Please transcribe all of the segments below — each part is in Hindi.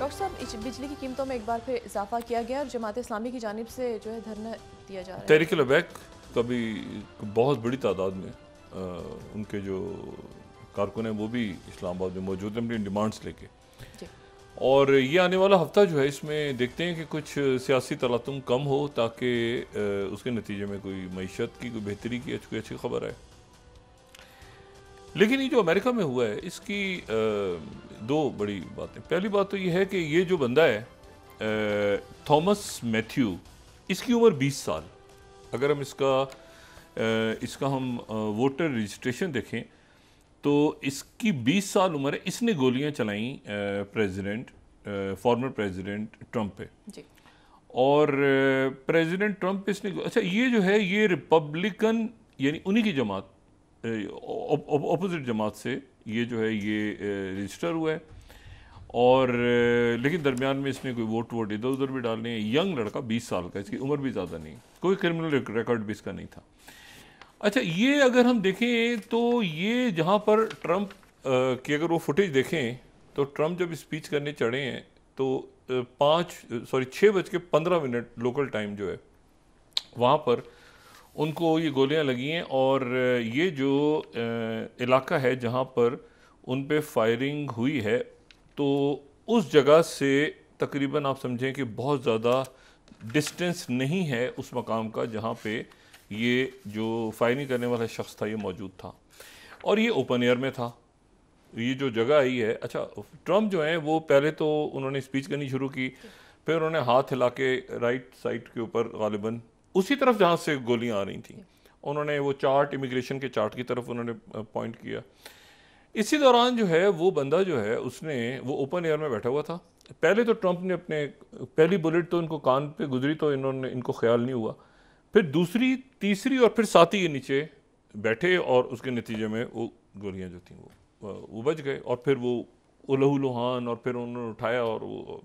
डॉक्टर साहब, बिजली की कीमतों में एक बार फिर इजाफा किया गया और जमात इस्लामी की जानिब से जो है धरना दिया जा रहा है। तहरीक लबैक का भी बहुत बड़ी तादाद में उनके जो कारकुन हैं वो भी इस्लामाबाद में मौजूद हैं अपनी डिमांड्स लेके। जी। और ये आने वाला हफ्ता जो है इसमें देखते हैं कि कुछ सियासी तलातुम कम हो ताकि उसके नतीजे में कोई मईशत की कोई बेहतरी की कोई अच्छी खबर आए। लेकिन ये जो अमेरिका में हुआ है इसकी दो बड़ी बातें। पहली बात तो ये है कि ये जो बंदा है थॉमस मैथ्यू, इसकी उम्र 20 साल। अगर हम इसका हम वोटर रजिस्ट्रेशन देखें तो इसकी 20 साल उम्र है। इसने गोलियां चलाई फॉर्मर प्रेसिडेंट ट्रंप पे। जी। और प्रेसिडेंट ट्रंप पे इसने अच्छा ये जो है ये रिपब्लिकन यानी उन्हीं की जमात अपोजिट जमात से ये जो है ये रजिस्टर हुआ है। और लेकिन दरमियान में इसने कोई वोट इधर उधर भी डालने हैं। यंग लड़का 20 साल का, इसकी उम्र भी ज़्यादा नहीं, कोई क्रिमिनल रिकॉर्ड भी इसका नहीं था। अच्छा ये अगर हम देखें तो ये जहाँ पर ट्रंप की अगर वो फुटेज देखें तो ट्रंप जब स्पीच करने चढ़े हैं तो 6:15 लोकल टाइम जो है वहाँ पर उनको ये गोलियां लगी हैं। और ये जो इलाका है जहाँ पर उन पे फायरिंग हुई है तो उस जगह से तकरीबन आप समझें कि बहुत ज़्यादा डिस्टेंस नहीं है उस मकाम का जहाँ पे ये जो फायरिंग करने वाला शख्स था ये मौजूद था। और ये ओपन एयर में था ये जो जगह आई है। अच्छा ट्रंप जो है वो पहले तो उन्होंने स्पीच करनी शुरू की, फिर उन्होंने हाथ हिला के राइट साइड के ऊपर गालिबन उसी तरफ जहाँ से गोलियां आ रही थी उन्होंने वो चार्ट, इमिग्रेशन के चार्ट की तरफ उन्होंने पॉइंट किया। इसी दौरान जो है वो बंदा जो है उसने वो ओपन एयर में बैठा हुआ था। पहले तो ट्रंप ने अपने पहली बुलेट तो इनको कान पे गुजरी तो इनको ख्याल नहीं हुआ, फिर दूसरी, तीसरी और फिर साथी के नीचे बैठे और उसके नतीजे में वो गोलियां जो थी वो बच गए। और फिर वो लहू लुहान और फिर उन्होंने उठाया और वो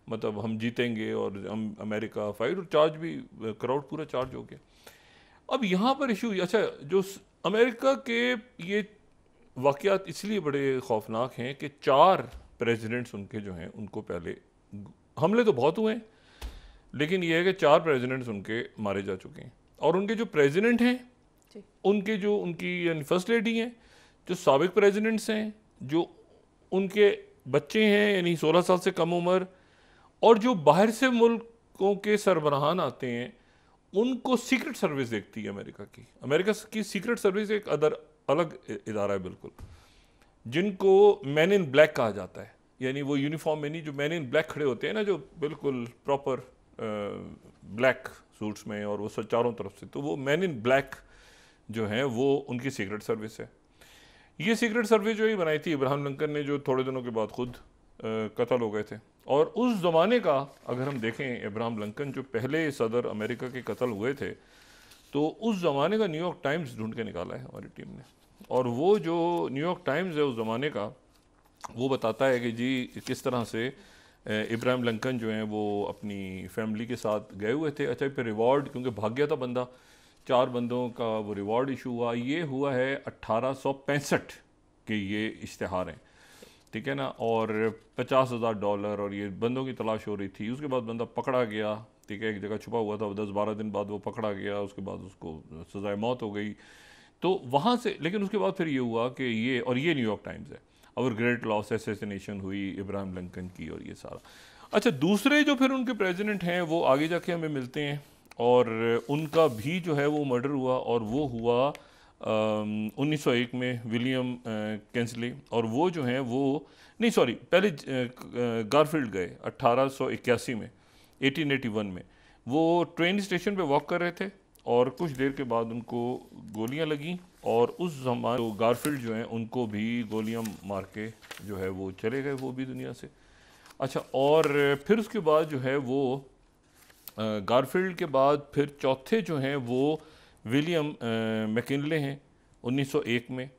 मतलब हम जीतेंगे और हम अमेरिका फाइट, और चार्ज भी क्राउड पूरा चार्ज हो गया। अब यहाँ पर इशू अच्छा जो अमेरिका के ये वाक़यात इसलिए बड़े खौफनाक हैं कि 4 प्रेसिडेंट्स उनके जो हैं उनको पहले हमले तो बहुत हुए हैं लेकिन ये है कि 4 प्रेसिडेंट्स उनके मारे जा चुके हैं। और उनके जो प्रेसिडेंट हैं उनकी यानी फर्स्ट लेडी हैं, जो साबिक प्रेसिडेंट्स हैं, जो उनके बच्चे हैं यानी 16 साल से कम उम्र, और जो बाहर से मुल्कों के सरबराहान आते हैं उनको सीक्रेट सर्विस देखती है अमेरिका की सीक्रेट सर्विस एक अलग इदारा है बिल्कुल, जिनको मैन इन ब्लैक कहा जाता है। यानी वो यूनिफॉर्म में नहीं, जो मैन इन ब्लैक खड़े होते हैं ना, जो बिल्कुल प्रॉपर ब्लैक सूट्स में और वो चारों तरफ से, तो वो मैन इन ब्लैक जो हैं वो उनकी सीक्रेट सर्विस है। ये सीक्रेट सर्विस जो ही बनाई थी इब्राहिम लिंकन ने, जो थोड़े दिनों के बाद खुद कत्ल हो गए थे। और उस ज़माने का अगर हम देखें, इब्राहिम लिंकन जो पहले सदर अमेरिका के कत्ल हुए थे, तो उस ज़माने का न्यूयॉर्क टाइम्स ढूंढ के निकाला है हमारी टीम ने। और वो जो न्यूयॉर्क टाइम्स है उस ज़माने का, वो बताता है कि जी किस तरह से इब्राहिम लिंकन जो हैं वो अपनी फैमिली के साथ गए हुए थे। अच्छा फिर रिवॉर्ड, क्योंकि भाग गया था बंदा, 4 बंदों का वो रिवॉर्ड इशू हुआ। ये हुआ है 1865 के ये इश्तिहार हैं, ठीक है ना। और $50,000 और ये बंदों की तलाश हो रही थी। उसके बाद बंदा पकड़ा गया, ठीक है, एक जगह छुपा हुआ था। 10-12 दिन बाद वो पकड़ा गया, उसके बाद उसको सजाए मौत हो गई। तो वहाँ से लेकिन उसके बाद फिर ये हुआ कि ये न्यूयॉर्क टाइम्स है, और ग्रेट लॉस असैसिनेशन हुई इब्राहिम लिंकन की और ये सारा। अच्छा दूसरे जो फिर उनके प्रेसिडेंट हैं वो आगे जाके हमें मिलते हैं, और उनका भी जो है वो मर्डर हुआ, और वो हुआ 1901 में विलियम कैंसली। और वो जो हैं वो नहीं सॉरी पहले गारफील्ड गए 1881 में, 1881 में। वो ट्रेन स्टेशन पे वॉक कर रहे थे और कुछ देर के बाद उनको गोलियां लगी, और उस जमाने तो गारफील्ड जो हैं उनको भी गोलियां मार के जो है वो चले गए वो भी दुनिया से। अच्छा और फिर उसके बाद जो है वो गारफील्ड के बाद फिर चौथे जो हैं वो विलियम मैकिनले हैं 1901 में।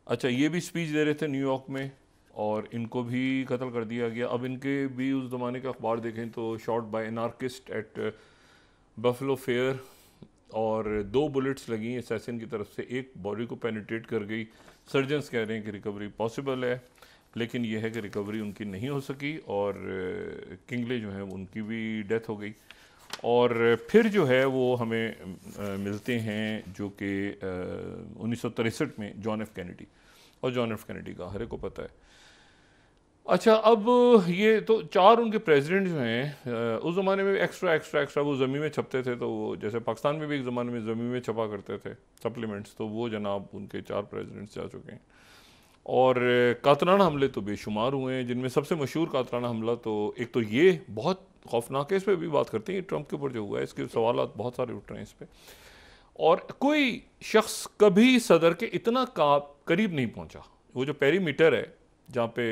अच्छा ये भी स्पीच दे रहे थे न्यूयॉर्क में, और इनको भी कत्ल कर दिया गया। अब इनके भी उस ज़माने का अखबार देखें तो shot by anarchist at Buffalo fair, और 2 बुलेट्स लगी असैसिन की तरफ से, एक बॉडी को पेनिट्रेट कर गई। सर्जन्स कह रहे हैं कि रिकवरी पॉसिबल है, लेकिन ये है कि रिकवरी उनकी नहीं हो सकी और किंगले जो हैं उनकी भी डेथ हो गई। और फिर जो है वो हमें मिलते हैं जो कि 1963 में जॉन एफ कैनेडी, और जॉन एफ कैनेडी का हर एक को पता है। अच्छा, अब ये तो 4 उनके प्रेसिडेंट जो हैं उस ज़माने में एक्स्ट्रा वो ज़मीन में छपते थे, तो वो जैसे पाकिस्तान में भी एक ज़माने में ज़मीन में छपा करते थे सप्लीमेंट्स, तो वो जनाब उनके 4 प्रेसिडेंट्स जा चुके हैं। और कातलाना हमले तो बेशुमार हुए हैं, जिनमें सबसे मशहूर कातलाना हमला तो एक तो ये बहुत खौफनाक है, इस पर भी बात करते हैं, ट्रंप के ऊपर जो हुआ है इसके सवाल बहुत सारे उठ रहे हैं इस पर। और कोई शख्स कभी सदर के इतना करीब नहीं पहुंचा। वो जो पेरीमीटर है जहाँ पे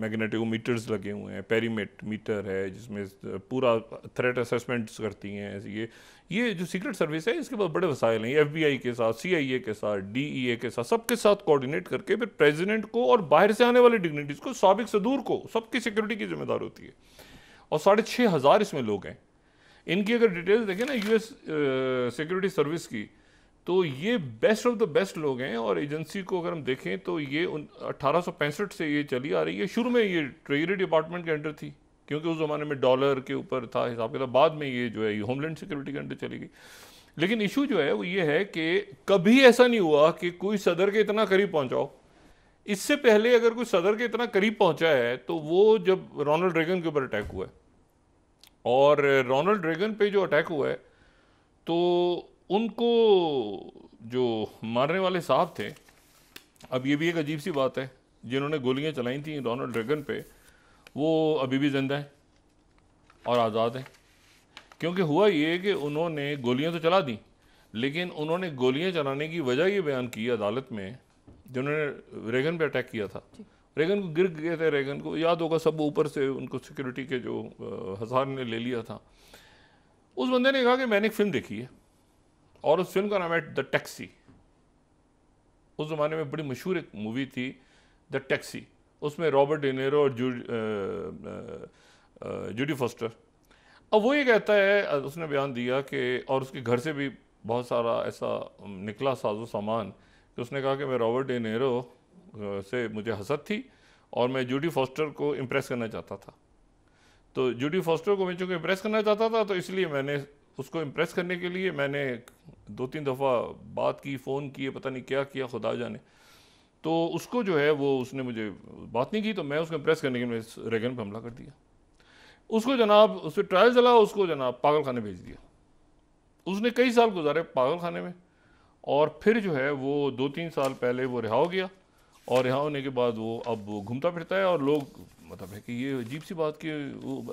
मैग्नेटोमीटर्स लगे हुए हैं, पेरीमेट मीटर है जिसमें पूरा थ्रेट असेसमेंट्स करती हैं, ये जो सीक्रेट सर्विस है इसके पास बड़े वसाइल हैं। FBI के साथ, CIA के साथ, DEA के साथ, सबके साथ कोऑर्डिनेट करके फिर प्रेसिडेंट को और बाहर से आने वाले डिग्निटीज को, साबिक सदूर को, सबकी सिक्योरिटी की जिम्मेदार होती है। और 6,500 इसमें लोग हैं। इनकी अगर डिटेल्स देखें ना US सिक्योरिटी सर्विस की, तो ये बेस्ट ऑफ द बेस्ट लोग हैं। और एजेंसी को अगर हम देखें तो ये 1865 से ये चली आ रही है। शुरू में ये ट्रेजरी डिपार्टमेंट के अंडर थी, क्योंकि उस ज़माने में डॉलर के ऊपर था हिसाब किताब। बाद में ये जो है होमलैंड सिक्योरिटी के अंडर चली गई। लेकिन इशू जो है वो ये है कि कभी ऐसा नहीं हुआ कि कोई सदर के इतना करीब पहुंचाओ। इससे पहले अगर कोई सदर के इतना करीब पहुंचा है तो वो जब रोनाल्ड रेगन के ऊपर अटैक हुआ है, और रोनाल्ड रेगन पे जो अटैक हुआ है तो उनको जो मारने वाले साहब थे, अब ये भी एक अजीब सी बात है, जिन्होंने गोलियां चलाई थी रोनाल्ड रेगन पे, वो अभी भी जिंदा हैं और आज़ाद हैं। क्योंकि हुआ ये कि उन्होंने गोलियां तो चला दी, लेकिन उन्होंने गोलियां चलाने की वजह ये बयान की अदालत में, जिन्होंने रेगन पे अटैक किया था। रेगन को गिर गए थे, रेगन को याद होगा, सब ऊपर से उनको सिक्योरिटी के जो हज़ार ने ले लिया था। उस बंदे ने कहा कि मैंने एक फिल्म देखी है, और उस फिल्म का नाम है द टैक्सी। उस ज़माने में बड़ी मशहूर एक मूवी थी द टैक्सी, उसमें रॉबर्ट डे नीरो और जूडी फॉस्टर। अब वो ये कहता है, उसने बयान दिया कि, और उसके घर से भी बहुत सारा ऐसा निकला साजो सामान, कि उसने कहा कि मैं रॉबर्ट डे नीरो से मुझे हसद थी और मैं जूडी फॉस्टर को इम्प्रेस करना चाहता था। तो जूडी फॉस्टर को मैं चूँकि इम्प्रेस करना चाहता था, तो इसलिए मैंने उसको इम्प्रेस करने के लिए मैंने 2-3 दफ़ा बात की, फ़ोन किए, पता नहीं क्या किया, खुदा जाने। तो उसको जो है वो, उसने मुझे बात नहीं की, तो मैं उसको इम्प्रेस करने के लिए रेगन पे हमला कर दिया। उसको जनाब, उस पर ट्रायल चला, उसको जनाब पागल खाने भेज दिया। उसने कई साल गुजारे पागल खाने में, और फिर जो है वो 2-3 साल पहले वो रिहा हो गया। और रिहा होने के बाद वो अब घूमता फिरता है, और लोग, मतलब है कि ये अजीब सी बात कि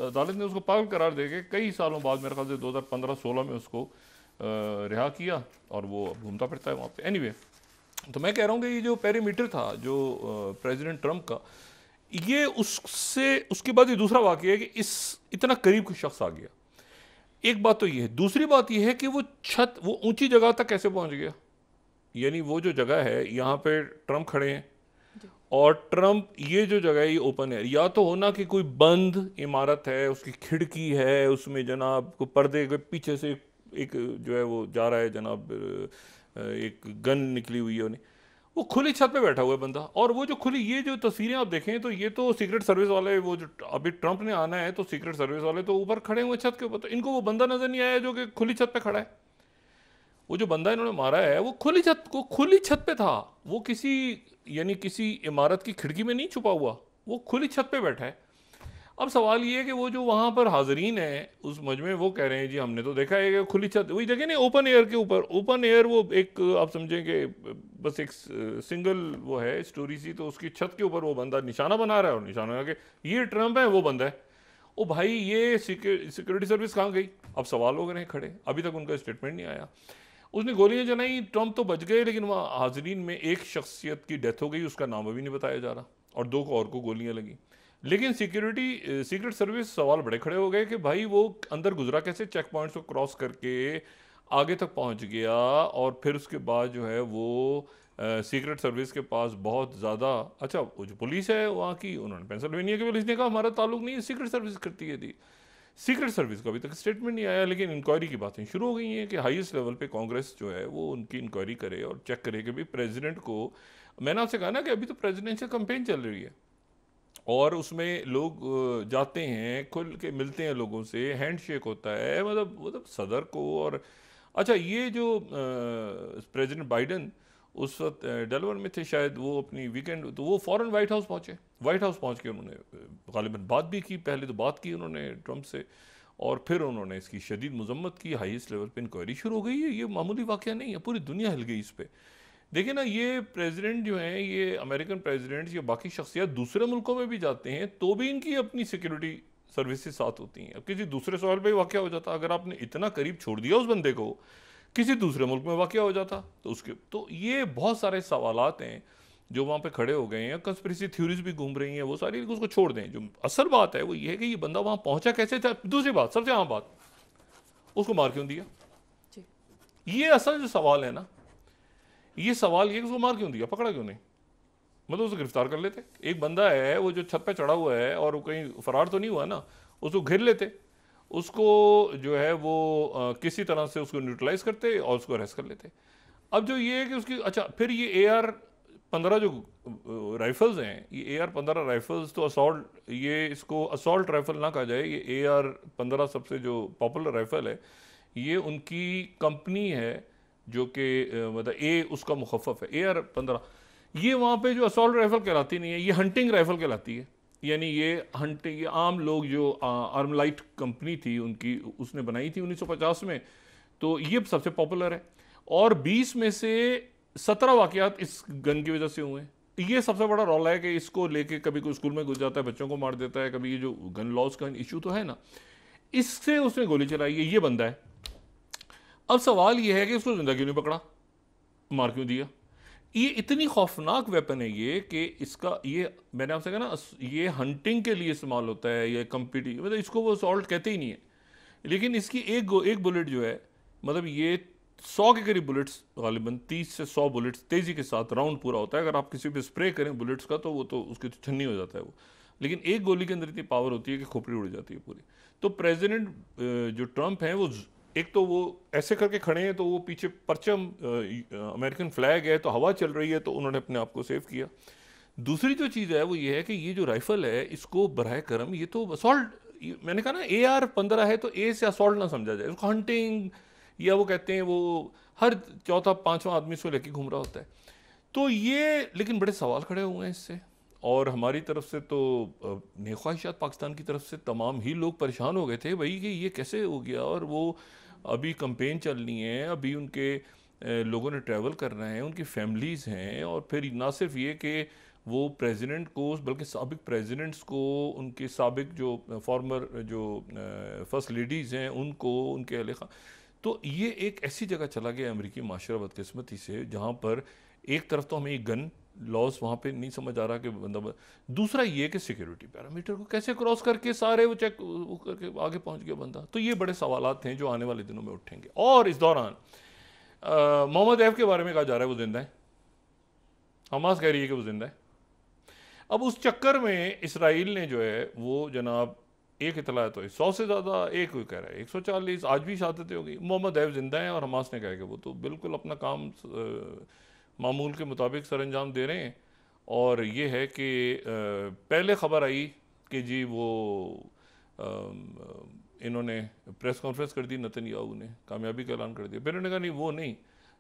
अदालत ने उसको पागल करार दे के कई सालों बाद, मेरे ख्याल से 2015-16 में उसको रिहा किया, और वो अब घूमता फिरता है वहाँ पे। एनीवे, तो मैं कह रहा हूँ कि ये जो पेरीमीटर था जो प्रेसिडेंट ट्रंप का, ये उसके बाद ये दूसरा वाक़या है कि इस इतना करीब कोई शख्स आ गया। एक बात तो ये है, दूसरी बात ये है कि वो छत, वो ऊंची जगह तक कैसे पहुंच गया। यानी वो जो जगह है, यहाँ पे ट्रंप खड़े हैं, और ट्रंप, ये जो जगह है ये ओपन है। या तो होना कि कोई बंद इमारत है, उसकी खिड़की है, उसमें जनाब को पर्दे के पीछे से एक जो है वो जा रहा है जनाब, एक गन निकली हुई है उन्हें, वो खुली छत पे बैठा हुआ है बंदा। और वो जो खुली, ये जो तस्वीरें आप देखें तो ये तो सीक्रेट सर्विस वाले, वो जो अभी ट्रंप ने आना है तो सीक्रेट सर्विस वाले तो ऊपर खड़े हुए छत के ऊपर, तो इनको वो बंदा नजर नहीं आया जो कि खुली छत पे खड़ा है। वो जो बंदा इन्होंने मारा है वो खुली छत पे था। वो किसी, यानी किसी इमारत की खिड़की में नहीं छुपा हुआ, वो खुली छत पे बैठा है। अब सवाल ये है कि वो जो वहाँ पर हाजरीन है उस मजमे, वो कह रहे हैं जी हमने तो देखा है कि खुली छत, वही जगह नहीं, ओपन एयर के ऊपर। ओपन एयर वो एक, आप समझेंगे बस एक सिंगल वो है स्टोरी सी, तो उसकी छत के ऊपर वो बंदा निशाना बना रहा है, और निशाना लगा के ये ट्रंप है, वो बंदा है। ओ भाई, ये सिक्योरिटी सर्विस कहाँ गई? अब सवाल हो गए हैं खड़े, अभी तक उनका स्टेटमेंट नहीं आया। उसने गोलियां चलाई, ट्रंप तो बच गए, लेकिन वहाँ हाजरीन में एक शख्सियत की डेथ हो गई, उसका नाम अभी नहीं बताया जा रहा, और 2 को और को गोलियां लगी। लेकिन सीक्रेट सर्विस सवाल बड़े खड़े हो गए कि भाई वो अंदर गुजरा कैसे, चेक पॉइंट्स को क्रॉस करके आगे तक पहुंच गया, और फिर उसके बाद जो है वो सीक्रेट सर्विस के पास बहुत ज़्यादा, अच्छा वो जो पुलिस है वहाँ की, उन्होंने पेंसिल्वेनिया की पुलिस ने कहा हमारा ताल्लुक नहीं है, सीक्रेट सर्विस करती है थी। सीक्रेट सर्विस का अभी तक स्टेटमेंट नहीं आया, लेकिन इंक्वायरी की बातें शुरू हो गई हैं कि हाईएस्ट लेवल पे कांग्रेस जो है वो उनकी इंक्वायरी करे और चेक करे कि भाई प्रेसिडेंट को, मैंने आपसे कहा ना कि अभी तो प्रेसिडेंशियल कैंपेन चल रही है, और उसमें लोग जाते हैं, खुल के मिलते हैं लोगों से, हैंडशेक होता है, मतलब सदर को। और अच्छा, ये जो प्रेसिडेंट बाइडन उस वक्त डेलवर में थे शायद, वो अपनी वीकेंड, तो वो फ़ौरन वाइट हाउस पहुंचे। वाइट हाउस पहुंच के उन्होंने गालिबन बात भी की, पहले तो बात की उन्होंने ट्रंप से, और फिर उन्होंने इसकी शदीद मजम्मत की। हाईएस्ट लेवल पे इंक्वायरी शुरू हो गई है। ये मामूली वाक़या नहीं है, पूरी दुनिया हिल गई इस पर। देखिए ना, ये प्रेसिडेंट जो हैं, ये अमेरिकन प्रेसिडेंट्स या बाकी शख्सियत दूसरे मुल्कों में भी जाते हैं तो भी इनकी अपनी सिक्योरिटी सर्विसेज साथ होती हैं। अब किसी दूसरे सवाल पे वाक़या हो जाता, अगर आपने इतना करीब छोड़ दिया उस बंदे को, किसी दूसरे मुल्क में वाक़या हो जाता तो उसके, तो ये बहुत सारे सवालात हैं जो वहाँ पे खड़े हो गए हैं। कंस्पिरेसी थ्योरीज भी घूम रही हैं, वो सारी उसको छोड़ दें। जो असल बात है वो ये है कि ये बंदा वहाँ पहुँचा कैसे था। दूसरी बात, सबसे आम बात, उसको मार क्यों दिया? जी। ये असल जो सवाल है ना, ये सवाल ये कि उसको मार क्यों दिया, पकड़ा क्यों नहीं? मतलब उसे गिरफ्तार कर लेते। एक बंदा है वो जो छत पे चढ़ा हुआ है और वो कहीं फरार तो नहीं हुआ ना, उसको घेर लेते, उसको जो है वो किसी तरह से उसको न्यूट्रलाइज करते और उसको अरेस्ट कर लेते। अब जो ये है कि उसकी, अच्छा फिर ये AR-15 जो राइफल्स हैं, ये AR-15 राइफल्स तो असॉल्ट, ये इसको असॉल्ट राइफल ना कहा जाए, ये AR-15 सबसे जो पॉपुलर राइफल है, ये उनकी कंपनी है जो कि मतलब उसका मुखफ़फ़ है AR-15। ये वहाँ पे जो असॉल्ट राइफल कहलाती नहीं है, ये हंटिंग राइफल कहलाती है। यानी ये हंटिंग, ये आम लोग जो आर्मलाइट कंपनी थी उनकी, उसने बनाई थी 1950 में, तो ये सबसे पॉपुलर है। और 20 में से 17 वाक़यात इस गन की वजह से हुए। ये सबसे बड़ा रौला है कि इसको लेके कभी कोई स्कूल में घुस जाता है, बच्चों को मार देता है, कभी ये जो गन लॉज का इशू तो है ना, इससे उसने गोली चलाई है, ये बंदा है। अब सवाल ये है कि उसको जिंदा क्यों नहीं पकड़ा, मार क्यों दिया? ये इतनी खौफनाक वेपन है ये कि इसका, ये मैंने आपसे कहा ना, ये हंटिंग के लिए इस्तेमाल होता है, ये कंपीटी, मतलब इसको वो असॉल्ट कहते ही नहीं है। लेकिन इसकी एक बुलेट जो है, मतलब ये 100 के करीब बुलेट्स, गालिबन 30 से 100 बुलेट्स तेज़ी के साथ राउंड पूरा होता है। अगर आप किसी पे स्प्रे करें बुलेट्स का तो वो तो उसकी तो छन्नी हो जाता है वो। लेकिन एक गोली के अंदर इतनी पावर होती है कि खोपड़ी उड़ जाती है पूरी। तो प्रेसिडेंट जो ट्रंप हैं, वो एक तो वो ऐसे करके खड़े हैं, तो वो पीछे परचम अमेरिकन फ्लैग है, तो हवा चल रही है, तो उन्होंने अपने आप को सेव किया। दूसरी जो चीज़ है वो ये है कि ये जो राइफल है, इसको बराह करम, ये तो असॉल्ट, मैंने कहा ना AR-15 है, तो ए से असॉल्ट ना समझा जाए उसको। हंटिंग, या वो कहते हैं वो हर चौथा पांचवा आदमी इसको लेके घूम रहा होता है। तो ये, लेकिन बड़े सवाल खड़े हुए हैं इससे। और हमारी तरफ से तो नेख्वाहिशात पाकिस्तान की तरफ से तमाम ही लोग परेशान हो गए थे भाई कि ये कैसे हो गया। और वो अभी कंपेन चलनी है, अभी उनके लोगों ने ट्रैवल करना है, उनकी फैमिलीज़ हैं, और फिर ना सिर्फ ये कि वो प्रेसिडेंट को, बल्कि साबिक प्रेसिडेंट्स को, उनके साबिक जो फॉर्मर जो फर्स्ट लेडीज़ हैं उनको, उनके अहले खां, तो ये एक ऐसी जगह चला गया अमेरिकी माशरा बदकिस्मती से, जहाँ पर एक तरफ तो हमें ये गन लॉस वहाँ पे नहीं समझ आ रहा कि बंदा, दूसरा ये कि सिक्योरिटी पैरामीटर को कैसे क्रॉस करके सारे वो चेक करके आगे पहुँच गया बंदा। तो ये बड़े सवालात हैं जो आने वाले दिनों में उठेंगे। और इस दौरान मोहम्मद एफ के बारे में कहा जा रहा है वो जिंदा है, हमास कह रही है कि वो जिंदा है। अब उस चक्कर में इसराइल ने जो है वो जनाब, एक इतला है तो 100 से ज़्यादा, एक कोई कह रहा है 140, आज भी शहादतें हो गई। मोहम्मद एफ जिंदा है और हमास ने कहा कि वो तो बिल्कुल अपना काम मामूल के मुताबिक सर अंजाम दे रहे हैं। और ये है कि पहले ख़बर आई कि जी वो इन्होंने प्रेस कॉन्फ्रेंस कर दी, नेतन्याहू ने कामयाबी का ऐलान कर दिया। फिर उन्होंने कहा नहीं वो नहीं,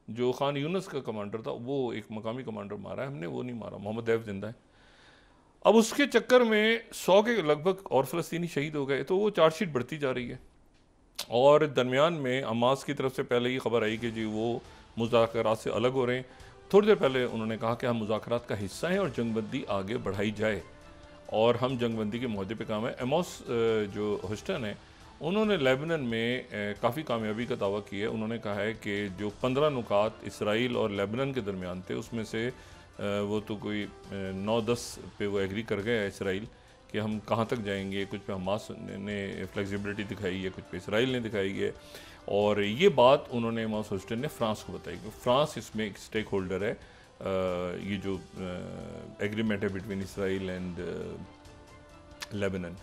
जो खान यूनस का कमांडर था वो एक मकामी कमांडर मारा है हमने, वो नहीं मारा, मोहम्मद एफ जिंदा है। अब उसके चक्कर में 100 के लगभग और फ़लस्तीनी शहीद हो गए, तो वो चार्जशीट बढ़ती जा रही है। और दरमियान में हमास की तरफ से पहले ही खबर आई कि जी वो मुज़ाकरात से अलग हो रहे हैं। थोड़ी देर पहले उन्होंने कहा कि हम मुज़ाकरात का हिस्सा हैं और जंगबंदी आगे बढ़ाई जाए, और हम जंगबंदी के मुहदे पे काम है। एमोस जो ह्यूस्टन है, उन्होंने लेबनान में काफ़ी कामयाबी का दावा किया है। उन्होंने कहा है कि जो 15 नुकात इसराइल और लेबनान के दरमियान थे, उसमें से वो तो कोई 9-10 पे वो एग्री कर गया है इसराइल कि हम कहाँ तक जाएंगे। कुछ पे हमास ने फ्लेक्सिबिलिटी दिखाई है, कुछ पे इसराइल ने दिखाई है। और ये बात उन्होंने एमोस ह्यूस्टन ने फ्रांस को बताई कि फ्रांस इसमें एक स्टेक होल्डर है। ये जो एग्रीमेंट है बिटवीन इसराइल एंड लेबनान।